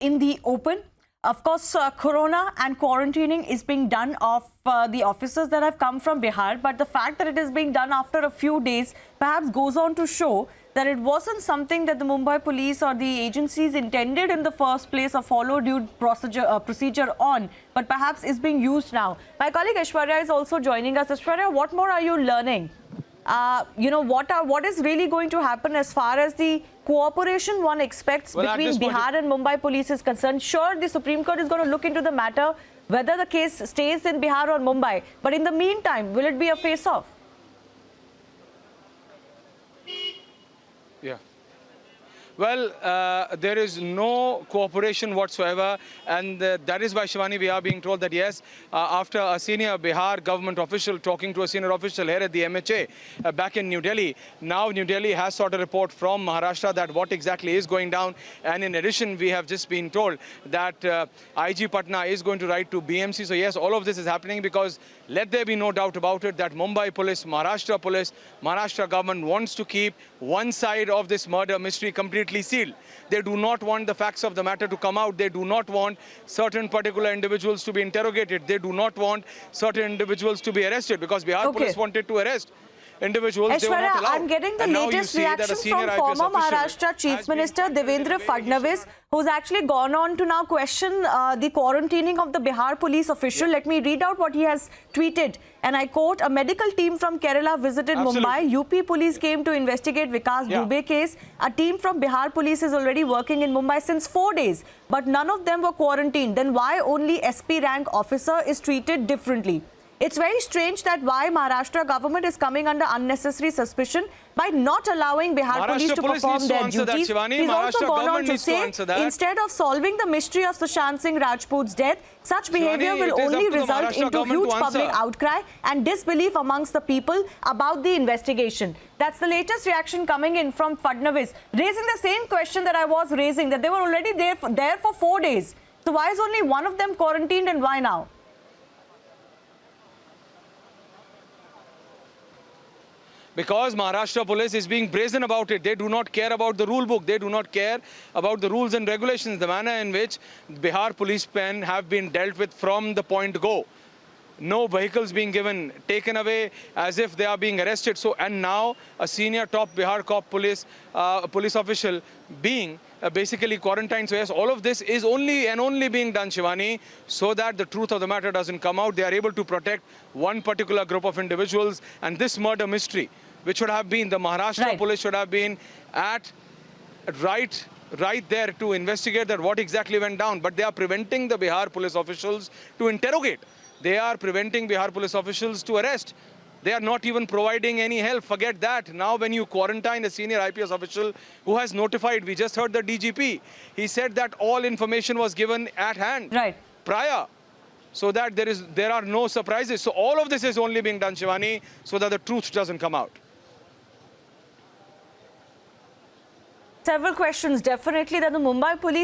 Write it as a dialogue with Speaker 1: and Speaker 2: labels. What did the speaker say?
Speaker 1: in the open. Of course, corona and quarantining is being done of the officers that have come from Bihar. But the fact that it is being done after a few days perhaps goes on to show that it wasn't something that the Mumbai police or the agencies intended in the first place or followed due procedure on, but perhaps is being used now. My colleague Aishwarya is also joining us. Aishwarya, what more are you learning? What is really going to happen as far as the cooperation one expects between Bihar and Mumbai police is concerned? Sure, the Supreme Court is going to look into the matter, whether the case stays in Bihar or Mumbai. But in the meantime, will it be a face-off?
Speaker 2: Yeah. Well, there is no cooperation whatsoever, and that is why, Shivani, we are being told that yes, after a senior Bihar government official talking to a senior official here at the MHA back in New Delhi, now New Delhi has sought a report from Maharashtra that what exactly is going down. And in addition, we have just been told that IG Patna is going to write to BMC. So yes, all of this is happening because let there be no doubt about it that Mumbai police, Maharashtra government wants to keep one side of this murder mystery completely sealed. They do not want the facts of the matter to come out. They do not want certain particular individuals to be interrogated. They do not want certain individuals to be arrested because Bihar police wanted to arrest individuals.
Speaker 1: Aishwarya,
Speaker 2: they were not allowed.
Speaker 1: I'm getting the latest reaction from former Maharashtra Chief Minister Devendra Fadnavis, who's actually gone on to now question the quarantining of the Bihar police official. Let me read out what he has tweeted. And I quote, a medical team from Kerala visited Mumbai. UP police came to investigate Vikas Dubey case. A team from Bihar police is already working in Mumbai since 4 days. But none of them were quarantined. Then why only SP rank officer is treated differently? It's very strange that why Maharashtra government is coming under unnecessary suspicion by not allowing Bihar police to perform their duties. He's also gone on to say, instead of solving the mystery of Sushant Singh Rajput's death, such behavior will only result into huge public outcry and disbelief amongst the people about the investigation. That's the latest reaction coming in from Fadnavis, raising the same question that I was raising, that they were already there for 4 days. So why is only one of them quarantined and why now?
Speaker 2: Because Maharashtra police is being brazen about it. They do not care about the rule book. They do not care about the rules and regulations, the manner in which Bihar police pen have been dealt with from the point go. No vehicles being given, taken away as if they are being arrested. So, and now a senior top Bihar cop police official being basically quarantined. So yes, all of this is only being done, Shivani, so that the truth of the matter doesn't come out. They are able to protect one particular group of individuals, and this murder mystery, which should have been the Maharashtra police should have been at right there to investigate that what exactly went down. But they are preventing the Bihar police officials to interrogate. They are preventing Bihar police officials to arrest. They are not even providing any help. Forget that. Now when you quarantine a senior IPS official who has notified, we just heard the DGP, he said that all information was given at hand prior, so that there are no surprises. So all of this is only being done, Shivani, so that the truth doesn't come out.
Speaker 1: Several questions, definitely, that the Mumbai police